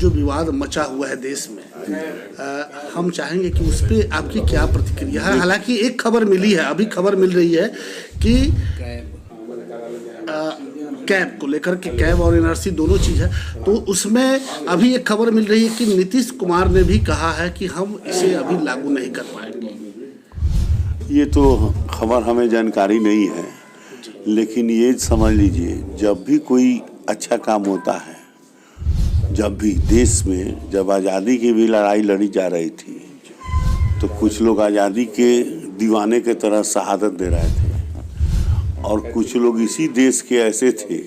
जो विवाद मचा हुआ है देश में, हम चाहेंगे कि उस पर आपकी क्या प्रतिक्रिया है। हालांकि एक खबर मिली है, अभी खबर मिल रही है कि कैब को लेकर के, कैब और एनआरसी दोनों चीज़ है, तो उसमें अभी एक खबर मिल रही है कि नीतीश कुमार ने भी कहा है कि हम इसे अभी लागू नहीं कर पाएंगे। ये तो खबर हमें जानकारी नहीं है, लेकिन ये समझ लीजिए जब भी कोई अच्छा काम होता है, जब भी देश में जब आज़ादी की भी लड़ाई लड़ी जा रही थी तो कुछ लोग आज़ादी के दीवाने के तरह शहादत दे रहे थे और कुछ लोग इसी देश के ऐसे थे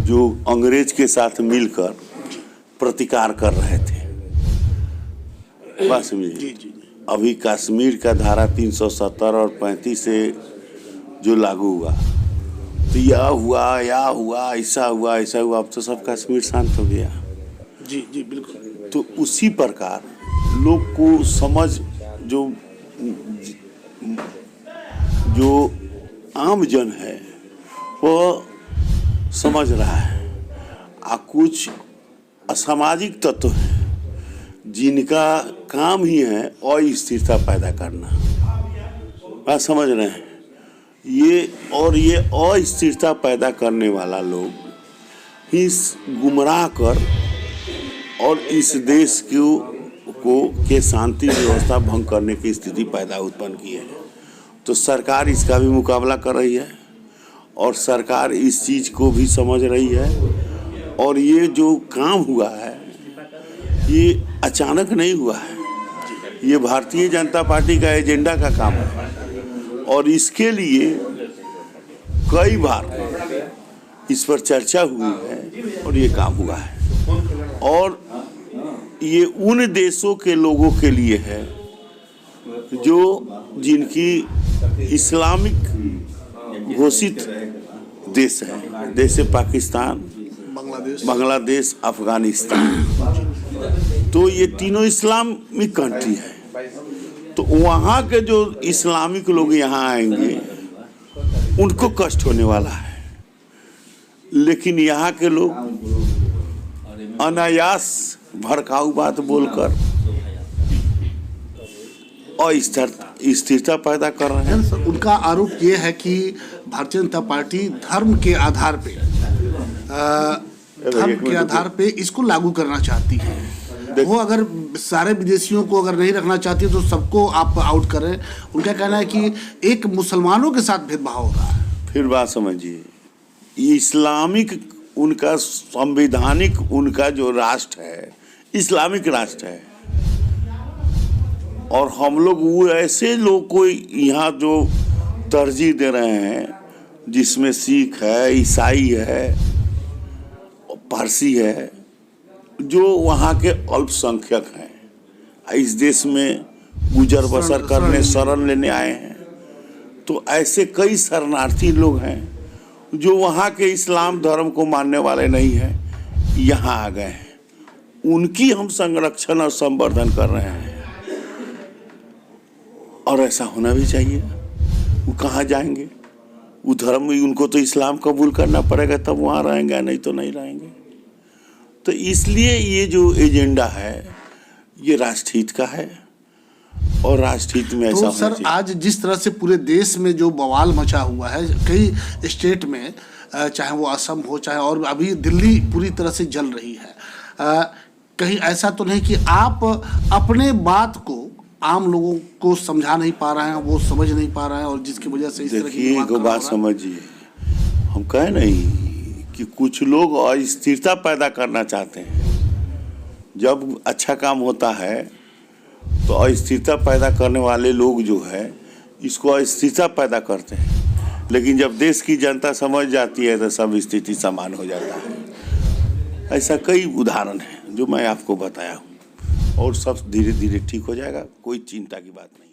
जो अंग्रेज के साथ मिलकर प्रतिकार कर रहे थे। बस समझिए, अभी कश्मीर का धारा 370 और 35 से जो लागू हुआ तो यह हुआ ऐसा हुआ, अब तो सब कश्मीर शांत हो गया। जी जी बिल्कुल। तो उसी प्रकार लोग को समझ जो आम जन है वो समझ रहा है, कुछ असामाजिक तत्व हैं जिनका काम ही है अस्थिरता पैदा करना। बात समझ रहे हैं? ये अस्थिरता पैदा करने वाला लोग इस गुमराह कर और इस देश के शांति व्यवस्था भंग करने की स्थिति पैदा उत्पन्न की है। तो सरकार इसका भी मुकाबला कर रही है और सरकार इस चीज़ को भी समझ रही है। और ये जो काम हुआ है ये अचानक नहीं हुआ है, ये भारतीय जनता पार्टी का एजेंडा का काम है और इसके लिए कई बार इस पर चर्चा हुई है और ये काम हुआ है। और ये उन देशों के लोगों के लिए है जो जिनकी इस्लामिक घोषित देश है, जैसे पाकिस्तान, बांग्लादेश, अफगानिस्तान। तो ये तीनों इस्लामिक कंट्री है। तो वहाँ के जो इस्लामिक लोग यहाँ आएंगे उनको कष्ट होने वाला है, लेकिन यहाँ के लोग अनायास भड़काऊ बात बोलकर अस्थिरता पैदा कर रहे हैं। उनका आरोप ये है कि भारतीय जनता पार्टी धर्म के आधार पे इसको लागू करना चाहती है। वो अगर सारे विदेशियों को अगर नहीं रखना चाहती तो सबको आप आउट करें। उनका कहना है कि एक मुसलमानों के साथ भेदभाव हो रहा है। फिर बात समझिए, इस्लामिक उनका संवैधानिक उनका जो राष्ट्र है इस्लामिक राष्ट्र है और हम लोग वो ऐसे लोग को यहाँ जो तरजीह दे रहे हैं जिसमें सिख है, ईसाई है, पारसी है, जो वहाँ के अल्पसंख्यक हैं, इस देश में गुजर बसर करने शरण लेने आए हैं। तो ऐसे कई शरणार्थी लोग हैं जो वहाँ के इस्लाम धर्म को मानने वाले नहीं हैं, यहाँ आ गए हैं। उनकी हम संरक्षण और संवर्धन कर रहे हैं और ऐसा होना भी चाहिए। वो कहाँ जाएंगे? वो धर्म में उनको तो इस्लाम कबूल करना पड़ेगा तब वहाँ रहेंगे, नहीं तो नहीं रहेंगे। तो इसलिए ये जो एजेंडा है ये राष्ट्रहित का है और राष्ट्रहित में ऐसा तो सर आज जिस तरह से पूरे देश में जो बवाल मचा हुआ है कई स्टेट में, चाहे वो असम हो चाहे और अभी दिल्ली पूरी तरह से जल रही है, कहीं ऐसा तो नहीं कि आप अपने बात को आम लोगों को समझा नहीं पा रहे हैं, वो समझ नहीं पा रहे हैं और जिसकी वजह से इस तरह की बात समझिए, हम कहे नहीं कि कुछ लोग अस्थिरता पैदा करना चाहते हैं। जब अच्छा काम होता है तो अस्थिरता पैदा करने वाले लोग जो है इसको अस्थिरता पैदा करते हैं, लेकिन जब देश की जनता समझ जाती है तो सब स्थिति समान हो जाता है। ऐसा कई उदाहरण हैं जो मैं आपको बताया हूँ और सब धीरे धीरे ठीक हो जाएगा, कोई चिंता की बात नहीं।